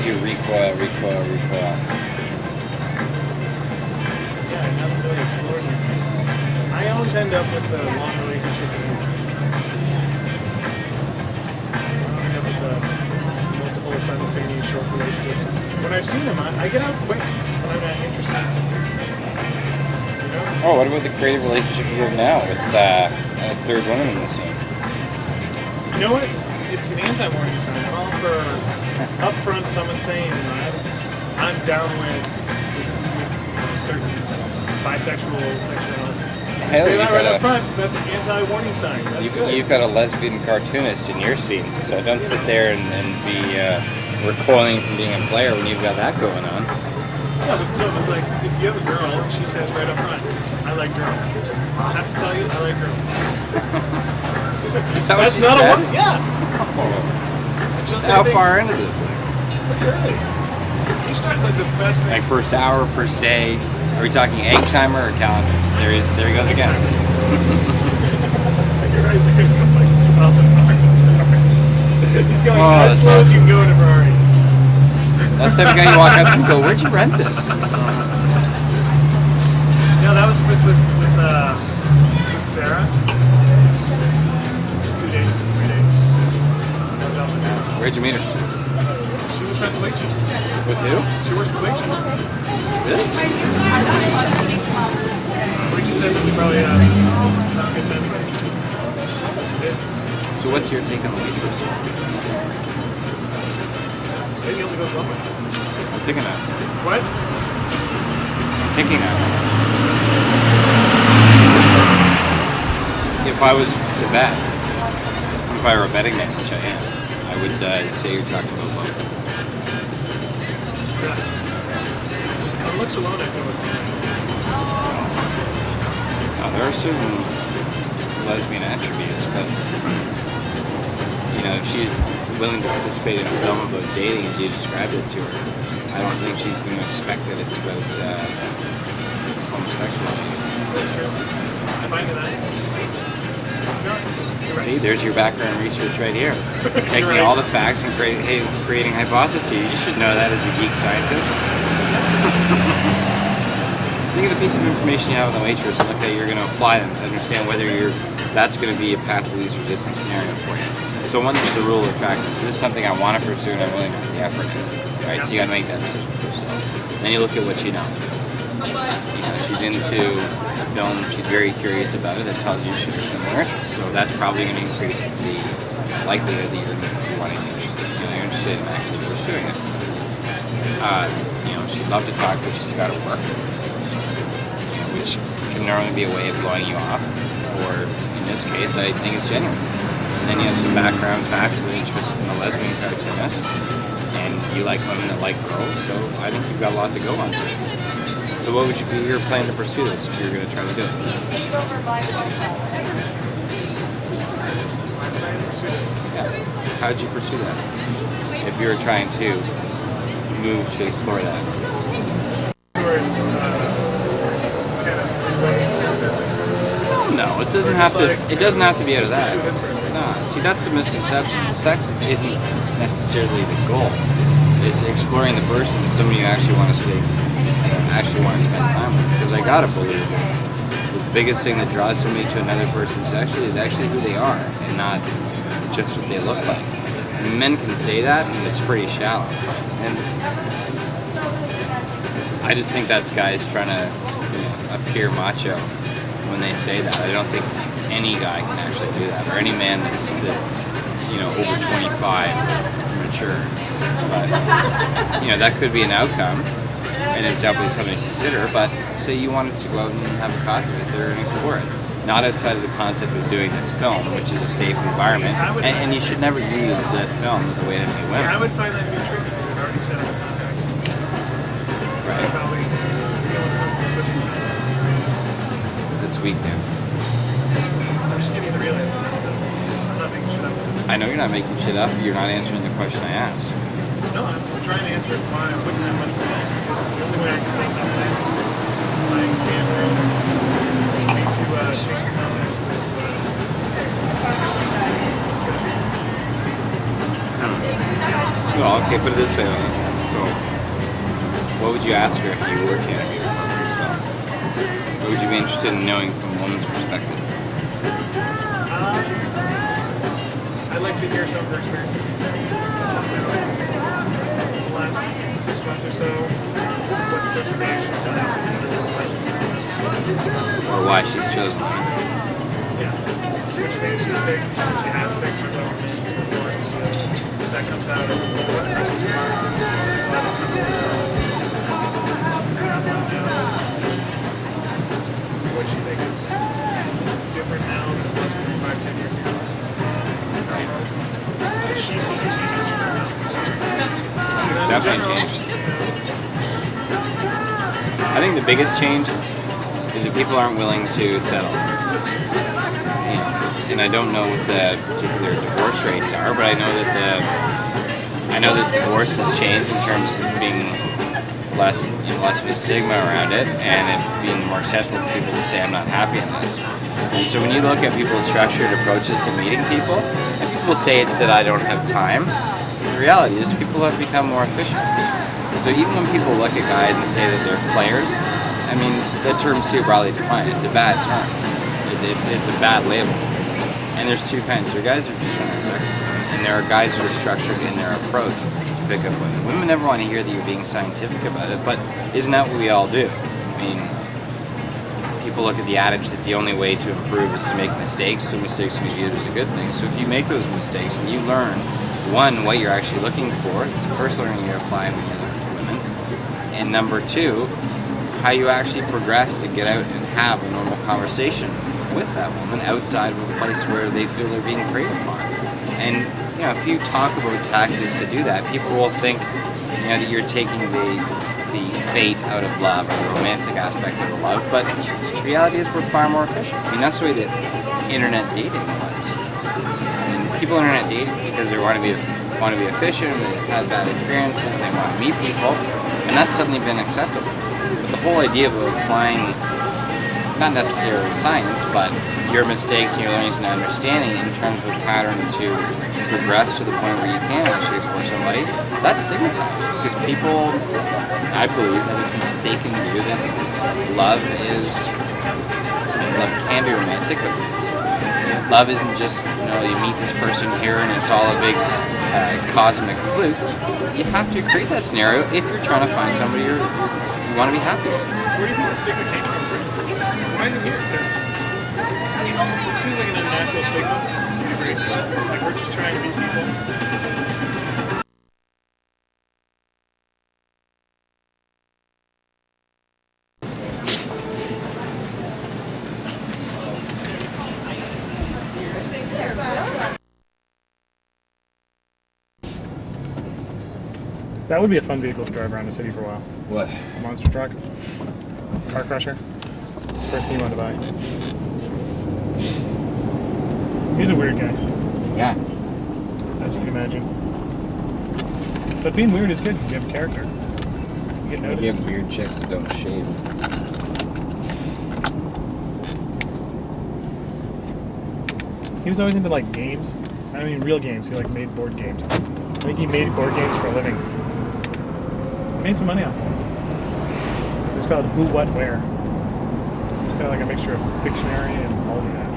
You recoil. Yeah, I haven't really explored it. I always end up with a long relationship with I get out quick when I'm not interested. You know? Oh, what about the creative relationship you have now with a third woman in the scene? You know what? It's an anti-warning sign. I'm all for upfront someone saying, you know, I'm down with certain bisexual sexuality. Hell, Say you've that right got up front. That's an anti-warning sign. That's good. you've got a lesbian cartoonist in your scene, so don't sit there and be recoiling from being a player when you've got that going on. No, but like, if you have a girl, she says right up front, I like girls. I have to tell you, I like girls. Is that what That's she not said? a warning. Yeah. And she'll say How things far into this thing? pretty early. You start like the best thing. Like first hour, first day. Are we talking egg timer or calendar? There he goes again. You're right, there's like 2,000 miles. He's going Oh, as that's slow as awesome. you can go in a Ferrari. That's the type of guy you walk up to and go, where'd you rent this? No, that was with Sarah. 2 days, 3 days. I was out with her. Where'd you meet her? She was friends with Waitress. With who? She works with Waitress. Really? We just said that we probably have a good time together. Yeah. So what's your take on the Waitress? Maybe only goes one way. I'm thinking that. What? I'm thinking that. If I was to bet, if I were a betting man, which I am, I would say you're talking about both. Yeah. On looks alone, I go with Now, there are certain lesbian attributes, but you know, if she's willing to participate in a film about dating as you described it to her, I don't think she's going to expect that it's about homosexuality. That's true. Am I gonna? No, you're right. See, there's your background research right here. Taking You're right. all the facts and creating hypotheses. You should know that as a geek scientist. Think of the piece of information you have on the Waitress and look how you're going to apply them to understand whether that's going to be a path of least resistance scenario for you. So one is the rule of attractiveness. Is this something I want to pursue and I'm willing to put the effort in? Right? So you got to make that decision for yourself. Then you look at what she knows. You know, she's into a film, she's very curious about it, that tells you she has similar interests. So that's probably going to increase the likelihood that you're going to be wanting to, you're interested in actually pursuing it. You know, she'd love to talk, but she's got to work, which can normally be a way of blowing you off, or in this case, I think it's genuine. And then you have some background facts of interest in a lesbian cartoonist, and you like women that like girls, so I think you've got a lot to go on. So what would be your plan to pursue this if you're going to try to do it? Yeah. How would you pursue that? If you were trying to move to explore that? Where it's kind of No, it doesn't have to. It doesn't have to be out of that. No, see, that's the misconception. Sex isn't necessarily the goal. It's exploring the person, somebody you actually want to spend time with. Because I gotta believe the biggest thing that draws somebody to another person sexually is actually who they are, and not just what they look like. And men can say that, and it's pretty shallow. And I just think that's guys trying to appear macho when they say that. I don't think any guy can actually do that, or any man that's over 25, mature. But that could be an outcome, and it's definitely something to consider. But say you wanted to go out and have a coffee with her and explore it, not outside of the concept of doing this film, which is a safe environment, and you should never use this film as a way to meet women. I would find that to be tricky because we've already set up the context. Right. Probably That's weak, man. I'm just giving you the real answer. I'm not making shit up. I know you're not making shit up. You're not answering the question I asked. No, I'm trying to answer why I wouldn't have much fun. Because the only way I can take that plan, my answer would be to change the context of discussion. Well, okay, put it this way. So, what would you ask her if you were to interview her for this film? What would you be interested in knowing from a woman's perspective? I'd like to hear some of her experiences. last 6 months or so, what sorts of reactions have Or why she's chosen women. Yeah. Which means she's big, she has big before that comes out of what what she thinks is different now than it was maybe 5-10 years ago. She sees it changing. It's definitely changed. I think the biggest change is that people aren't willing to settle. You know, and I don't know what the particular divorce rates are, but I know that divorce has changed in terms of being less of a stigma around it, and it being more acceptable for people to say I'm not happy in this. And so when you look at people's structured approaches to meeting people, and people say it's that I don't have time. The reality is people have become more efficient. So even when people look at guys and say that they're players, I mean, that term's too broadly defined. It's a bad term. It's a bad label. And there's two kinds. There are guys who are just trying to have sex with women, and there are guys who are structured in their approach to pick up women. Women never want to hear that you're being scientific about it, but isn't that what we all do? I mean, people look at the adage that the only way to improve is to make mistakes, so mistakes can be viewed as a good thing. So if you make those mistakes and you learn, one, what you're actually looking for, it's the first learning you apply when you learn to women, and number two, how you actually progress to get out and have a normal conversation with that woman outside of a place where they feel they're being preyed upon. And you know, if you talk about tactics to do that, people will think, you know, that you're taking the fate out of love or the romantic aspect of the love, but the reality is we're far more efficient. I mean, that's the way that internet dating was. I mean, people internet date because they want to be efficient, and they've had bad experiences, and they want to meet people, and that's suddenly been acceptable. But the whole idea of applying, not necessarily science, but your mistakes and your learnings and understanding in terms of a pattern to progress to the point where you can actually explore somebody, that's stigmatized. Because people, I believe, have this mistaken view that love can be romantic, but love isn't just, you know, you meet this person here and it's all a big cosmic fluke. You have to create that scenario if you're trying to find somebody you want to be happy with. Where do you think the stigma came from? Why is it here? It seems like an unnatural stigma. Do you agree? Like we're just trying to meet people. That would be a fun vehicle to drive around the city for a while. What? A monster truck. Car crusher. First thing you want to buy. He's a weird guy, Yeah. as you can imagine. But being weird is good. You have character. You get noticed. You have weird chicks that don't shave. He was always into like games. I mean real games. He like made board games. I think he made board games for a living. He made some money off it. It's called Who, What, Where. It's kind of like a mixture of Pictionary and Almanac.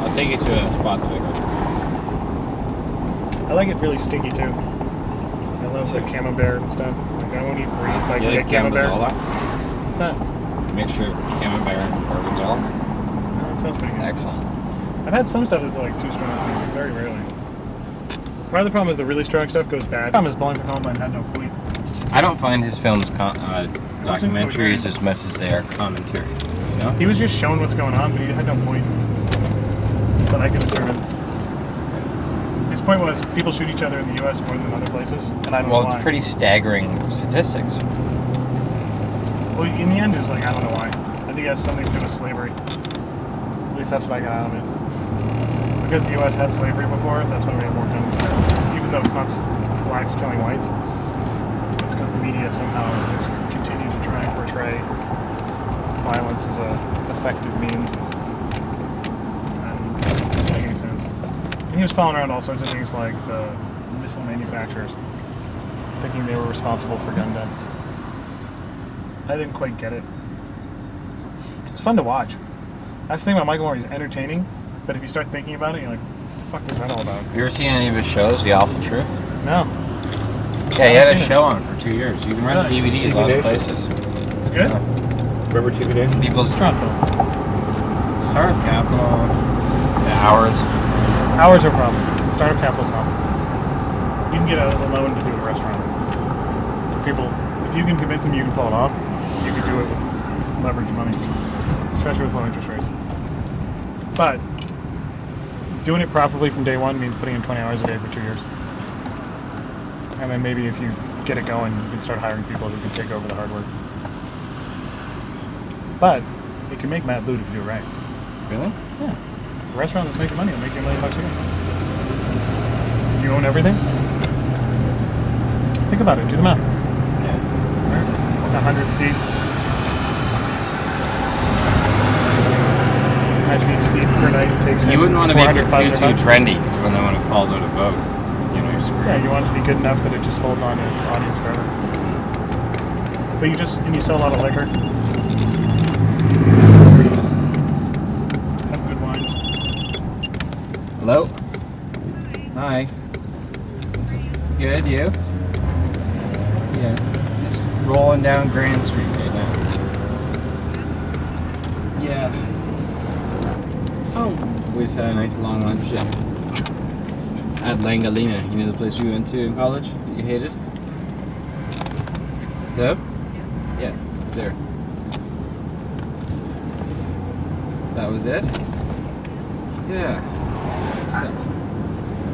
I'll take you to a spot that I go to. I like it really stinky too. I love the camembert and stuff. Like I won't eat breathe like You like camembert. Camembert? What's that? Mixture of Camembert and Gorgonzola. That sounds pretty good. Excellent. I've had some stuff that's like too strong for me, very rarely. Part of the problem is the really strong stuff goes bad. The problem is Bowling for Columbine had no point. I don't find his films documentaries as much as they are commentaries. You know? He was just showing what's going on, but he had no point that I could determine. His point was people shoot each other in the U.S. more than other places, and I don't know Well, why. it's pretty staggering statistics. Well, in the end, it was like, I don't know why. I think it has something to do with slavery. At least that's what I got out of it. Because the U.S. had slavery before, that's why we have more guns. Even though it's not blacks killing whites, it's because the media somehow has continued to try and portray violence as an effective means of... It doesn't make any sense. And he was following around all sorts of things like the missile manufacturers, thinking they were responsible for gun deaths. I didn't quite get it. It's fun to watch. That's the thing about Michael Moore, he's entertaining, but if you start thinking about it, you're like, fuck is that all about? You ever seen any of his shows, The Awful Truth? No. Yeah, he haven't had a seen it. show on for 2 years. You can rent the DVD at lots of places. It's good? Remember TV Nation? People's Restaurant film. Startup Capital, the Hours. Hours are a problem. Startup capital's not. You can get a loan to do a restaurant. People, if you can convince them you can pull it off, you can do it with leverage money, especially with low interest rates. But doing it profitably from day one means putting in 20 hours a day for 2 years. And then maybe if you get it going, you can start hiring people who can take over the hard work. But it can make mad loot if you do it right. Really? Yeah. A restaurant that's making money will make you $1 million a year. You own everything? Think about it. Do the math. Yeah. 100 seats. Imagine each seat per night takes in You wouldn't want to make it 400, too 500 trendy, because when it falls out of vogue, you know, you're screwed. Yeah, you want it to be good enough that it just holds on to its audience forever. But you sell a lot of liquor. Have good wines. Hello? Hi. Good, you? Yeah. Just rolling down Grand Street right now. Yeah. Oh. Always had a nice long lunch at Langalina. You know the place we went to in college that you hated? Hello? Yeah, there. That was it? Yeah. That's it.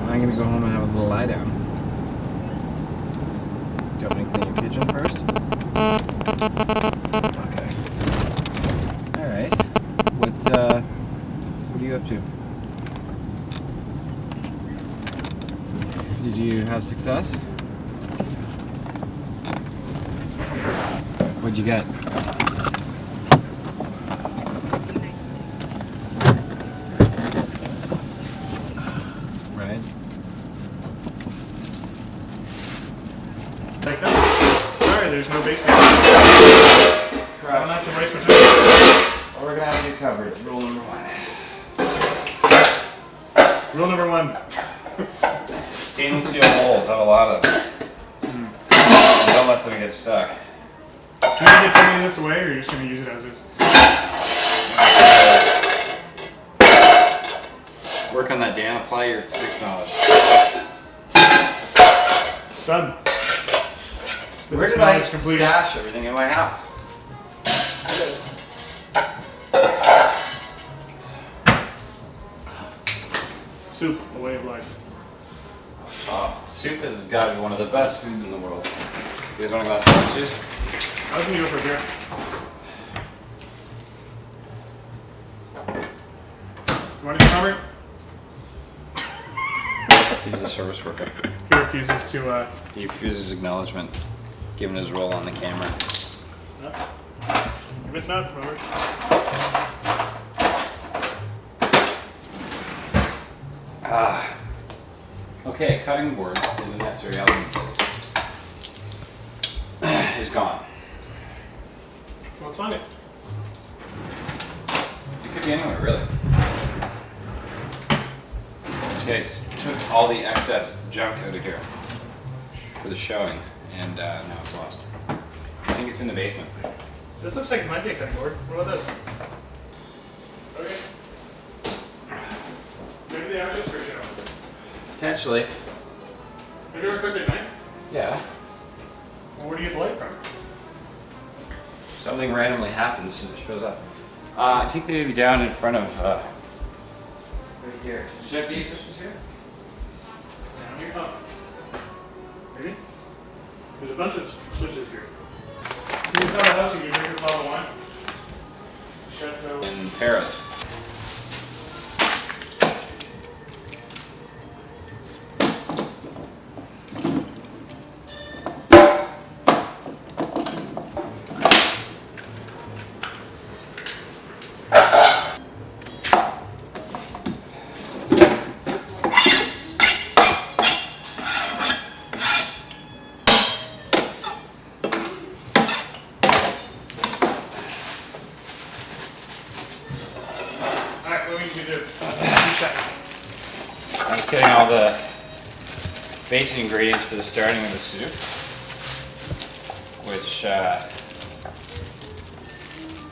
I'm gonna go home and have a little lie down. Do you want me to clean your kitchen first? Okay. Alright. What are you up to? Did you have success? What'd you get? Right. Like that? Sorry, there's no basement. I'm not some basement. Well, we're gonna have to get covered. It's rule number 1. Rule number 1. Stainless steel holes, have a lot of them. Don't let them get stuck. Do you need to take any of this away, or are you just going to use it as is? Work on that, Dan. Apply your physics knowledge. Done. Where did I stash everything in my house? Soup, a way of life. Soup has got to be one of the best foods in the world. You guys want a glass of orange juice? I was going to go for a beer. You want it, Robert? He's a service worker. He refuses to, He refuses acknowledgement, given his role on the camera. no. You're missing out, Robert. Okay, cutting board is a necessary element. Is gone. What's on it? It could be anywhere, really. These guys took all the excess junk out of here for the showing, and now it's lost. I think it's in the basement. This looks like it might be a cutting board. What about this? Okay. Maybe they are just for show. Potentially. Have you ever cooked at night? Yeah. Well, where do you get the light from? Something randomly happens and it shows up. I think they would be down in front of, right here. Did you check these dishes here? Down here. Oh. Maybe? There's a bunch of switches here. So inside the house, you can drink a bottle of wine. Chateau. In Paris. Alright, what do we need to do? 2 seconds. I'm getting all the basic ingredients for the starting of the soup, which It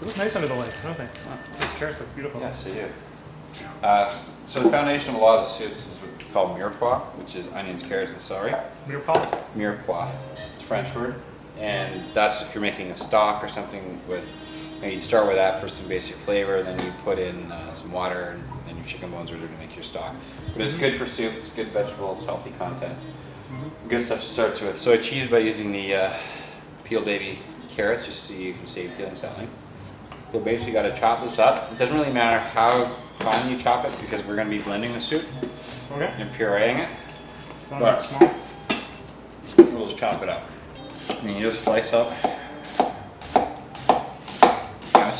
looks nice under the light, don't they? These carrots look beautiful. yes, they do. So the foundation of a lot of the soups is what we call mirepoix, which is onions, carrots, and celery. Mirepoix. Mirepoix, it's a French word, and that's if you're making a stock or something with. Maybe you start with that for some basic flavor, then you put in some water, and then your chicken bones are to make your stock. But it's good for soup. It's good vegetable. It's healthy content. Good stuff to start with. So I cheated by using the peeled baby carrots, just so you can save peeling something. So basically, you got to chop this up. It doesn't really matter how fine you chop it because we're going to be blending the soup Okay. and pureeing it. Don't But- make small. We'll just chop it up. And you just slice up.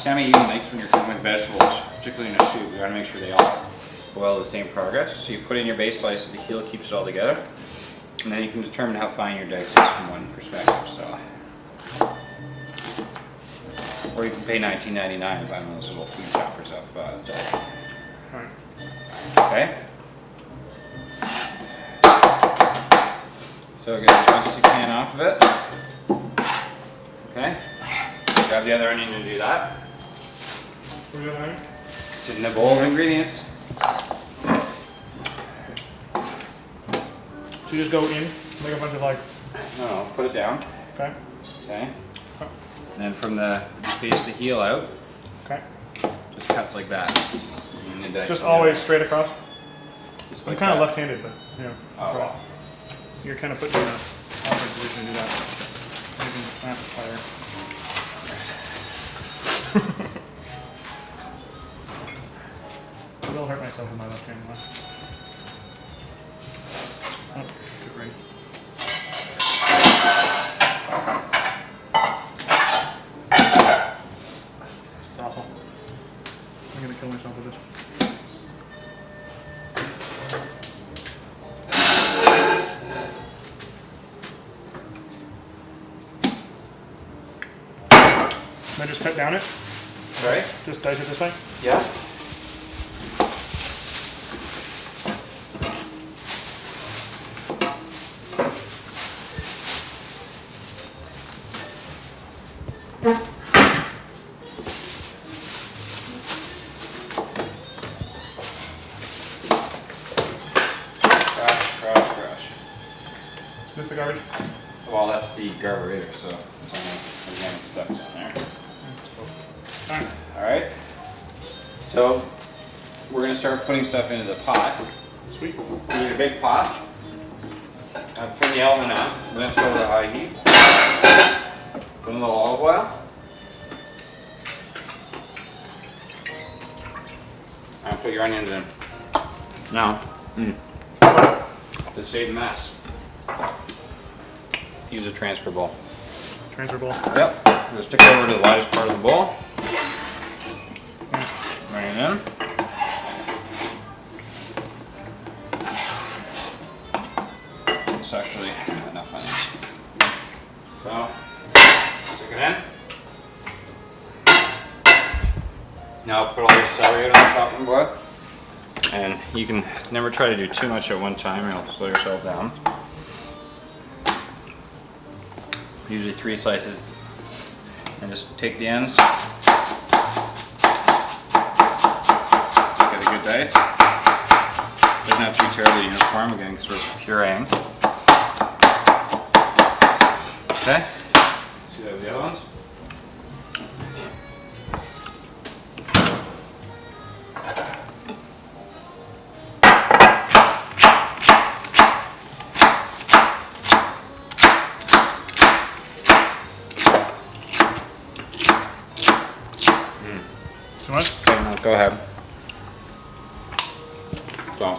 Semi-even lengths when you're cooking with vegetables, particularly in a soup. You got to make sure they all boil the same progress. So you put in your base slice, the heel keeps it all together, and then you can determine how fine your dice is from one perspective. So, or you can pay $19.99 and buy one of those little food choppers up. Alright. Okay. So get as much as you can off of it. Okay. Grab the other onion and do that. What do you got, honey? It's in the bowl of ingredients. So you just go in, make a bunch of like, No, put it down. okay, Okay. And then from the face the heel out, okay. just cuts like that. And then dice Just it always down. straight across. Just I'm like kind of that. left-handed, but yeah. Oh, well. You're kind of putting me in an awkward position to do that. Maybe fire. I will hurt myself with my left hand. Oh, good ring. This is awful. I'm gonna kill myself with this. Can I just cut down it? Sorry? Just dice it this way? Yeah. Crush. Is this the garbage? Well, that's the carburetor, so it's only organic stuff down there. Alright, Alright. So, we're going to start putting stuff into the pot. sweet. You need a big pot. Turn the element on. We're going to start with a high heat. Put in a little olive oil. And put your onions in. Now, to save the mess, use a transfer bowl. Transfer bowl. Yep. Just stick it over to the lightest part of the bowl. Bring it in. It's actually enough onion. So, stick it in. Now put all your celery out on the chopping board. And you can never try to do too much at one time or you'll slow yourself down. Usually 3 slices. And just take the ends. Get a good dice. Doesn't have to be terribly uniform again because we're pureeing. Okay. See that with the other ones? So what? Okay, now go ahead. So,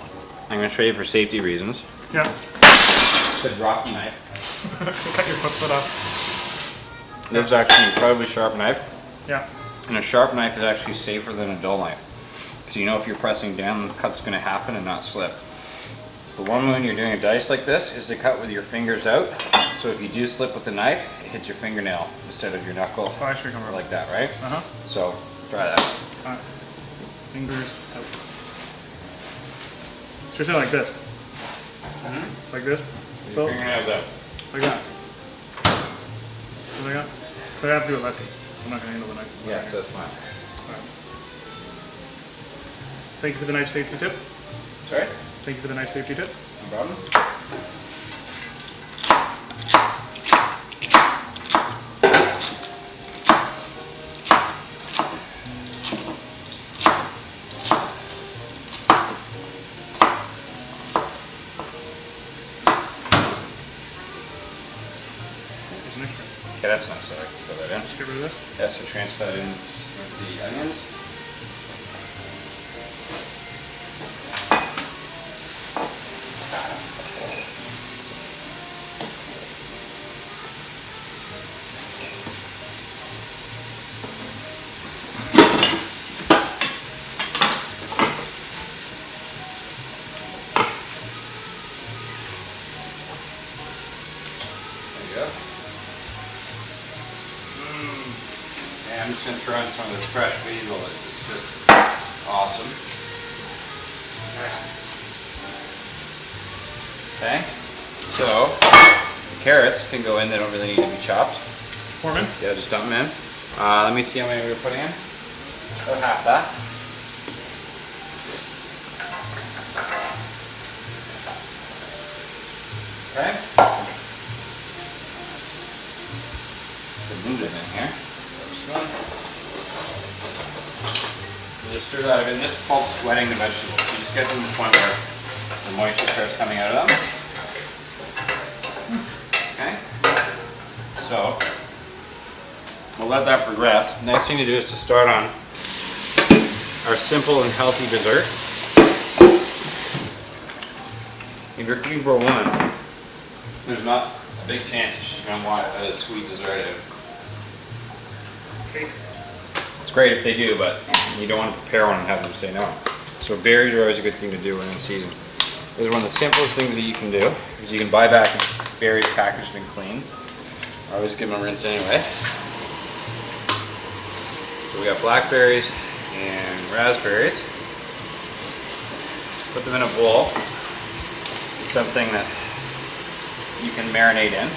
I'm going to show you for safety reasons. Yeah. To drop the knife. Cut your foot off. This is actually an incredibly sharp knife. Yeah. And a sharp knife is actually safer than a dull knife. So you know if you're pressing down, the cut's going to happen and not slip. The one way when you're doing a dice like this is to cut with your fingers out. So if you do slip with the knife, it hits your fingernail instead of your knuckle. Oh, I should come Or over. like that, right? Uh-huh. So try that. Alright. Fingers out. Just like this. Like this. Your fingernails out. Like that. Like that. So I have to do it lefty. I'm not gonna handle the knife. Yeah, so that's fine. Alright. Thank you for the knife safety tip. Sorry? Thank you for the knife safety tip. No problem. There's an extra. Okay, that's nice. So I can put that in. Just get rid of this. Yeah, so transfer that in with the onions. There you go. Yeah, I'm just going to throw in some of this fresh basil. It's just awesome. Okay, so carrots can go in. They don't really need to be chopped. Foreman. Yeah, just dump them in. Let me see how many we're putting in. About half that. Okay. Dilute it in here. First one. Just stir that in. This is called sweating the vegetables. You just get them to the point where the moisture starts coming out of them. Okay. So we'll let that progress. Next thing to do is to start on our simple and healthy dessert. If you're cooking for a woman, there's not a big chance that she's going to want a sweet dessert. Cake. It's great if they do, but you don't want to prepare one and have them say no. So berries are always a good thing to do when in season. This is one of the simplest things that you can do, because you can buy back berries packaged and clean. I always give them a rinse anyway. So we got blackberries and raspberries. Put them in a bowl. Something that you can marinate in.